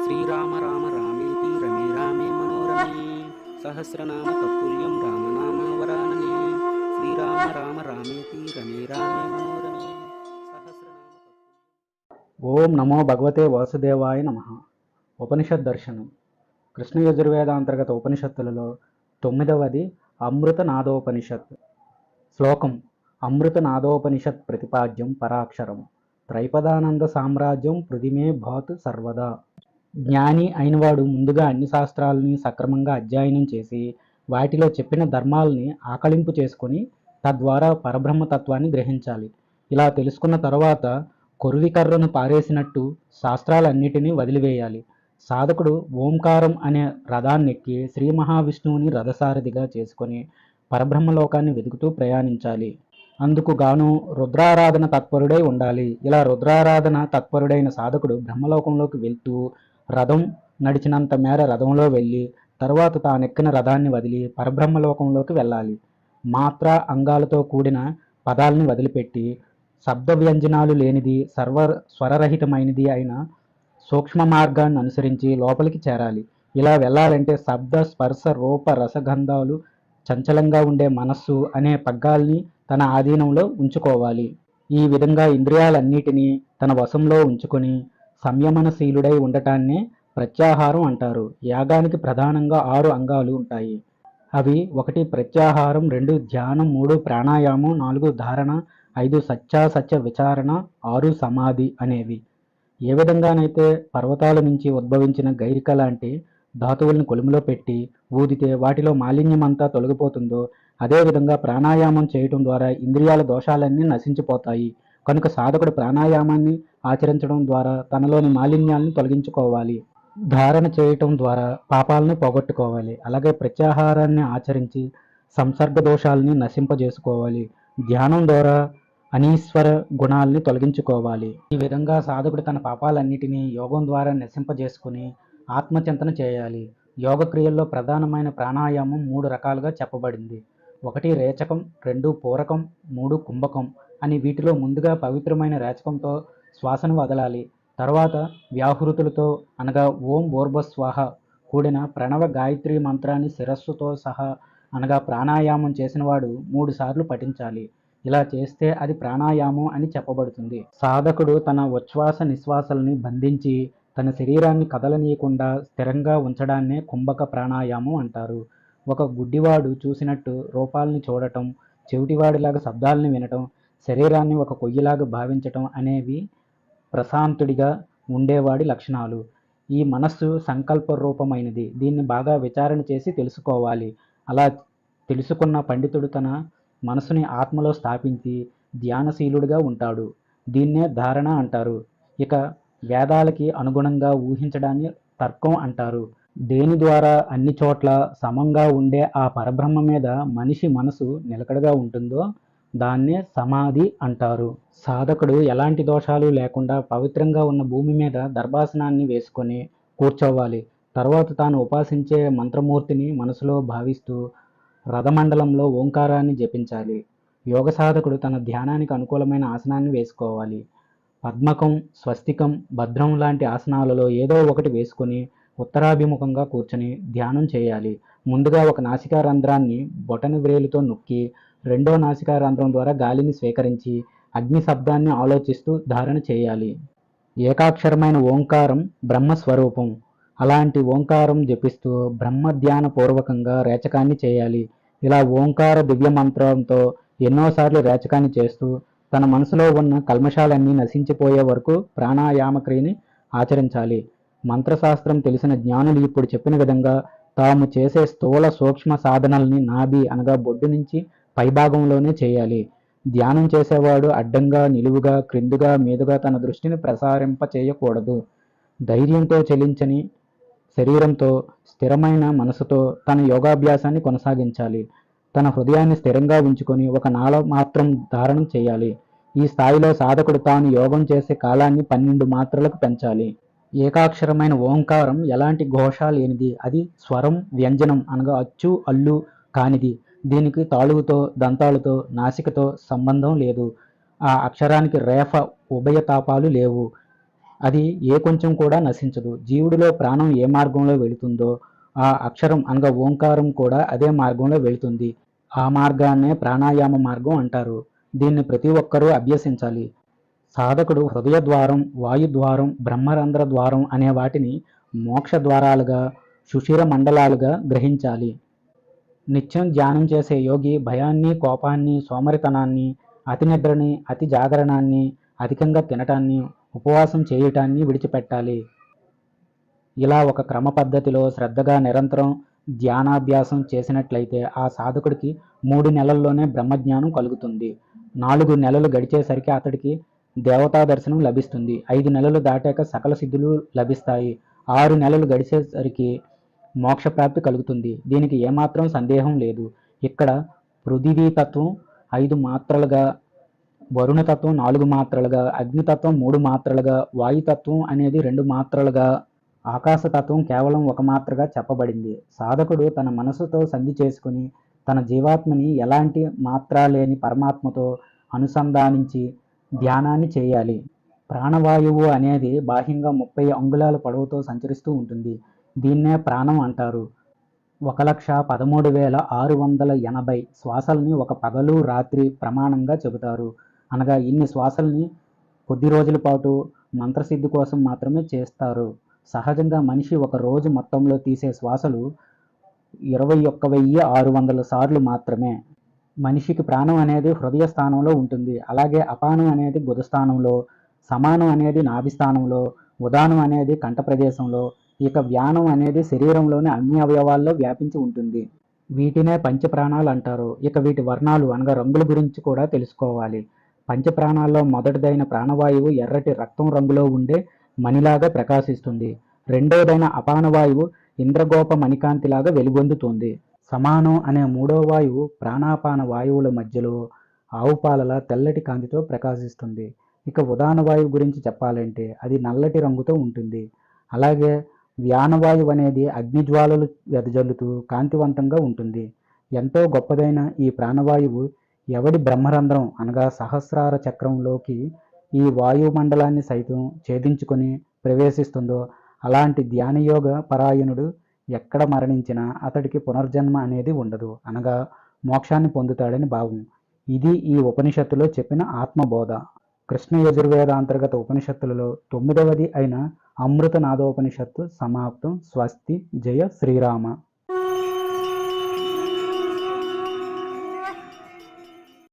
శ్రీరామ రామ రామేతి రమే రామే మనోరమే సహస్రనామ తత్తుల్యం రామనామ వరాననే శ్రీరామ రామ రామేతి రమే రామే మనోరమే సహస్రనామ ఓం నమో భగవతే వాసుదేవాయ నమః. ఉపనిషత్ దర్శనం. కృష్ణ యజుర్వేదాంతర్గత ఉపనిషత్తులలో 9వది అమృత నాదోపనిషత్. శ్లోకం: అమృత నాదోపనిషత్ ప్రతిపాద్యం పరాక్షరం త్రైపదానంద సామ్రాజ్యం పృథిమే భాతు సర్వదా. జ్ఞాని అయినవాడు ముందుగా అన్ని శాస్త్రాలని సక్రమంగా అధ్యయనం చేసి వాటిలో చెప్పిన ధర్మాలని ఆకళింపు చేసుకొని తద్వారా పరబ్రహ్మతత్వాన్ని గ్రహించాలి. ఇలా తెలుసుకున్న తర్వాత కొరువికర్రను పారేసినట్టు శాస్త్రాలన్నిటినీ వదిలివేయాలి. సాధకుడు ఓంకారం అనే రథాన్నెక్కి శ్రీ మహావిష్ణువుని రథసారథిగా చేసుకొని పరబ్రహ్మలోకాన్ని వెతుకుతూ ప్రయాణించాలి. అందుకు గాను రుద్రారాధన తత్పరుడై ఉండాలి. ఇలా రుద్రారాధన తత్పరుడైన సాధకుడు బ్రహ్మలోకంలోకి వెళ్తూ రథం నడిచినంత మేర రథంలో వెళ్ళి తరువాత తానెక్కిన రథాన్ని వదిలి పరబ్రహ్మలోకంలోకి వెళ్ళాలి. మాత్ర అంగాలతో కూడిన పదాలని వదిలిపెట్టి శబ్ద వ్యంజనాలు లేనిది స్వరరహితమైనది అయిన సూక్ష్మ మార్గాన్ని అనుసరించి లోపలికి చేరాలి. ఇలా వెళ్ళాలంటే శబ్ద స్పర్శ రూప రసగంధాలు చంచలంగా ఉండే మనస్సు అనే పగ్గాల్ని తన ఆధీనంలో ఉంచుకోవాలి. ఈ విధంగా ఇంద్రియాలన్నిటినీ తన వశంలో ఉంచుకొని సంయమనశీలుడై ఉండటాన్నే ప్రత్యాహారం అంటారు. యాగానికి ప్రధానంగా 6 అంగాలు ఉంటాయి. అవి: 1 ప్రత్యాహారం, 2 ధ్యానం, 3 ప్రాణాయామం, 4 ధారణ, 5 సత్యాసత్య విచారణ, 6 సమాధి అనేవి. ఏ విధంగానైతే పర్వతాల నుంచి ఉద్భవించిన గైరిక లాంటి ధాతువుల్ని కొలిమిలో పెట్టి ఊదితే వాటిలో మాలిన్యమంతా తొలగిపోతుందో అదేవిధంగా ప్రాణాయామం చేయటం ద్వారా ఇంద్రియాల దోషాలన్నీ నశించిపోతాయి. కనుక సాధకుడు ప్రాణాయామాన్ని ఆచరించడం ద్వారా తనలోని మాలిన్యాలను తొలగించుకోవాలి. ధారణ చేయటం ద్వారా పాపాలను పోగొట్టుకోవాలి. అలాగే ప్రత్యాహారాన్ని ఆచరించి సంసర్గ దోషాలని నశింపజేసుకోవాలి. ధ్యానం ద్వారా అనీశ్వర గుణాలని తొలగించుకోవాలి. ఈ విధంగా సాధకుడు తన పాపాలన్నిటినీ యోగం ద్వారా నశింపజేసుకుని ఆత్మచింతన చేయాలి. యోగ క్రియల్లో ప్రధానమైన ప్రాణాయామం 3 రకాలుగా చెప్పబడింది. 1 రేచకం, 2 పూరకం, 3 కుంభకం అని. వీటిలో ముందుగా పవిత్రమైన రేచకంతో శ్వాసను వదలాలి. తర్వాత వ్యాహృతులతో అనగా ఓం భూర్భువస్వాహ కూడిన ప్రణవ గాయత్రి మంత్రాన్ని శిరస్సుతో సహా అనగా ప్రాణాయామం చేసినవాడు 3 సార్లు పఠించాలి. ఇలా చేస్తే అది ప్రాణాయామం అని చెప్పబడుతుంది. సాధకుడు తన ఉచ్ఛ్వాస నిశ్వాసాలని బంధించి తన శరీరాన్ని కదలనీయకుండా స్థిరంగా ఉంచడాన్నే కుంభక ప్రాణాయామం అంటారు. ఒక గుడ్డివాడు చూసినట్టు రూపాలని చూడటం, చెవిటివాడిలాగా శబ్దాలని వినటం, శరీరాన్ని ఒక కొయ్యలాగా భావించటం అనేవి ప్రశాంతుడిగా ఉండేవాడి లక్షణాలు. ఈ మనస్సు సంకల్ప రూపమైనది. దీన్ని బాగా విచారణ చేసి తెలుసుకోవాలి. అలా తెలుసుకున్న పండితుడు తన మనసుని ఆత్మలో స్థాపించి ధ్యానశీలుడిగా ఉంటాడు. దీన్నే ధారణ అంటారు. ఇక వేదాలకి అనుగుణంగా ఊహించడాన్ని తర్కం అంటారు. దేని ద్వారా అన్ని చోట్ల సమంగా ఉండే ఆ పరబ్రహ్మ మీద మనిషి మనసు నిలకడగా ఉంటుందో దాన్నే సమాధి అంటారు. సాధకుడు ఎలాంటి దోషాలు లేకుండా పవిత్రంగా ఉన్న భూమి మీద దర్భాసనాన్ని వేసుకొని కూర్చోవాలి. తర్వాత తాను ఉపాసించే మంత్రమూర్తిని మనసులో భావిస్తూ రథమండలంలో ఓంకారాన్ని జపించాలి. యోగ సాధకుడు తన ధ్యానానికి అనుకూలమైన ఆసనాన్ని వేసుకోవాలి. పద్మకం, స్వస్తికం, భద్రం లాంటి ఆసనాలలో ఏదో ఒకటి వేసుకొని ఉత్తరాభిముఖంగా కూర్చొని ధ్యానం చేయాలి. ముందుగా ఒక నాసికా రంధ్రాన్ని బొటన వ్రేలుతో నొక్కి రెండో నాసికా రంధ్రం ద్వారా గాలిని స్వీకరించి అగ్ని శబ్దాన్ని ఆలోచిస్తూ ధారణ చేయాలి. ఏకాక్షరమైన ఓంకారం బ్రహ్మస్వరూపం. అలాంటి ఓంకారం జపిస్తూ బ్రహ్మధ్యాన పూర్వకంగా రేచకాన్ని చేయాలి. ఇలా ఓంకార దివ్య మంత్రంతో ఎన్నోసార్లు రేచకాన్ని చేస్తూ తన మనసులో ఉన్న కల్మషాలన్నీ నశించిపోయే వరకు ప్రాణాయామ క్రియని ఆచరించాలి. మంత్రశాస్త్రం తెలిసిన జ్ఞానులు ఇప్పుడు చెప్పిన విధంగా తాము చేసే స్థూల సూక్ష్మ సాధనల్ని నాభి అనగా బొడ్డు నుంచి పైభాగంలోనే చేయాలి. ధ్యానం చేసేవాడు అడ్డంగా, నిలువుగా, క్రిందుగా, మీదుగా తన దృష్టిని ప్రసారింప చేయకూడదు. ధైర్యంతో చెలించని శరీరంతో స్థిరమైన మనసుతో తన యోగాభ్యాసాన్ని కొనసాగించాలి. తన హృదయాన్ని స్థిరంగా ఉంచుకొని ఒక నాళ మాత్రం ధారణం చేయాలి. ఈ స్థాయిలో సాధకుడు తాను యోగం చేసే కాలాన్ని 12 మాత్రలకు పెంచాలి. ఏకాక్షరమైన ఓంకారం ఎలాంటి ఘోష లేనిది. అది స్వరం, వ్యంజనం అనగా అచ్చు, అల్లు కానిది. దీనికి తాళువుతో, దంతాలతో, నాసికతో సంబంధం లేదు. ఆ అక్షరానికి రేఫ, ఉభయ తాపాలు లేవు. అది ఏ కొంచెం కూడా నశించదు. జీవుడిలో ప్రాణం ఏ మార్గంలో వెళుతుందో ఆ అక్షరం అనగా ఓంకారం కూడా అదే మార్గంలో వెళుతుంది. ఆ మార్గాన్నే ప్రాణాయామ మార్గం అంటారు. దీన్ని ప్రతి ఒక్కరూ అభ్యసించాలి. సాధకుడు హృదయ ద్వారం, వాయు ద్వారం, బ్రహ్మరంధ్ర ద్వారం అనే వాటిని మోక్ష ద్వారాలుగా, సుషిర మండలాలుగా గ్రహించాలి. నిత్యం ధ్యానం చేసే యోగి భయాన్ని, కోపాన్ని, సోమరితనాన్ని, అతి నిద్రని, అతి జాగరణాన్ని, అధికంగా తినటాన్ని, ఉపవాసం చేయటాన్ని విడిచిపెట్టాలి. ఇలా ఒక క్రమ పద్ధతిలో శ్రద్ధగా నిరంతరం ధ్యానాభ్యాసం చేసినట్లయితే ఆ సాధకుడికి 3 నెలల్లోనే బ్రహ్మజ్ఞానం కలుగుతుంది. 4 నెలలు గడిచేసరికి అతడికి దేవతా దర్శనం లభిస్తుంది. 5 నెలలు దాటాక సకల సిద్ధులు లభిస్తాయి. 6 నెలలు గడిచేసరికి మోక్షప్రాప్తి కలుగుతుంది. దీనికి ఏమాత్రం సందేహం లేదు. ఇక్కడ పృథివీ తత్వం 5 మాత్రలుగా, వరుణతత్వం 4 మాత్రలుగా, అగ్నితత్వం 3 మాత్రలుగా, వాయుతత్వం అనేది 2 మాత్రలుగా, ఆకాశతత్వం కేవలం 1 మాత్రగా చెప్పబడింది. సాధకుడు తన మనసుతో సంధి చేసుకుని తన జీవాత్మని ఎలాంటి మాత్ర లేని పరమాత్మతో అనుసంధానించి ధ్యానాన్ని చేయాలి. ప్రాణవాయువు అనేది బాహ్యంగా 30 అంగుళాల పొడవుతో సంచరిస్తూ ఉంటుంది. దీన్నే ప్రాణం అంటారు. 1,13,680 శ్వాసల్ని ఒక పగలు రాత్రి ప్రమాణంగా చెబుతారు. అనగా ఇన్ని శ్వాసల్ని కొద్ది రోజుల పాటు మంత్రసిద్ధి కోసం మాత్రమే చేస్తారు. సహజంగా మనిషి ఒక రోజు మొత్తంలో తీసే శ్వాసలు 21,600 సార్లు మాత్రమే. మనిషికి ప్రాణం అనేది హృదయ స్థానంలో ఉంటుంది. అలాగే అపానం అనేది గుదస్థానంలో, సమానం అనేది నాభిస్థానంలో, ఉదానం అనేది కంఠ ప్రదేశంలో, ఇక వ్యానం అనేది శరీరంలోని అన్ని అవయవాల్లో వ్యాపించి ఉంటుంది. వీటినే పంచప్రాణాలు అంటారు. ఇక వీటి వర్ణాలు అనగా రంగుల గురించి కూడా తెలుసుకోవాలి. పంచప్రాణాల్లో మొదటిదైన ప్రాణవాయువు ఎర్రటి రక్తం రంగులో ఉండే మణిలాగా ప్రకాశిస్తుంది. రెండవదైన అపానవాయువు ఇంద్రగోప మణికాంతిలాగా వెలుగొందుతుంది. సమానం అనే మూడో వాయువు ప్రాణాపాన వాయువుల మధ్యలో ఆవుపాలలా తెల్లటి కాంతితో ప్రకాశిస్తుంది. ఇక ఉదాన వాయువు గురించి చెప్పాలంటే అది నల్లటి రంగుతో ఉంటుంది. అలాగే వ్యానవాయువు అనేది అగ్నిజ్వాలలు వెదజల్లుతూ కాంతివంతంగా ఉంటుంది. ఎంతో గొప్పదైన ఈ ప్రాణవాయువు ఎవడి బ్రహ్మరంధ్రం అనగా సహస్రార చక్రంలోకి ఈ వాయుమండలాన్ని సైతం ఛేదించుకొని ప్రవేశిస్తుందో అలాంటి ధ్యానయోగ పరాయణుడు ఎక్కడ మరణించినా అతడికి పునర్జన్మ అనేది ఉండదు, అనగా మోక్షాన్ని పొందుతాడని భావం. ఇది ఈ ఉపనిషత్తులో చెప్పిన ఆత్మబోధ. కృష్ణ యజుర్వేదాంతర్గత ఉపనిషత్తులలో 9వది అయిన అమృత నాదోపనిషత్తు సమాప్తం. స్వస్తి. జయ శ్రీరామ.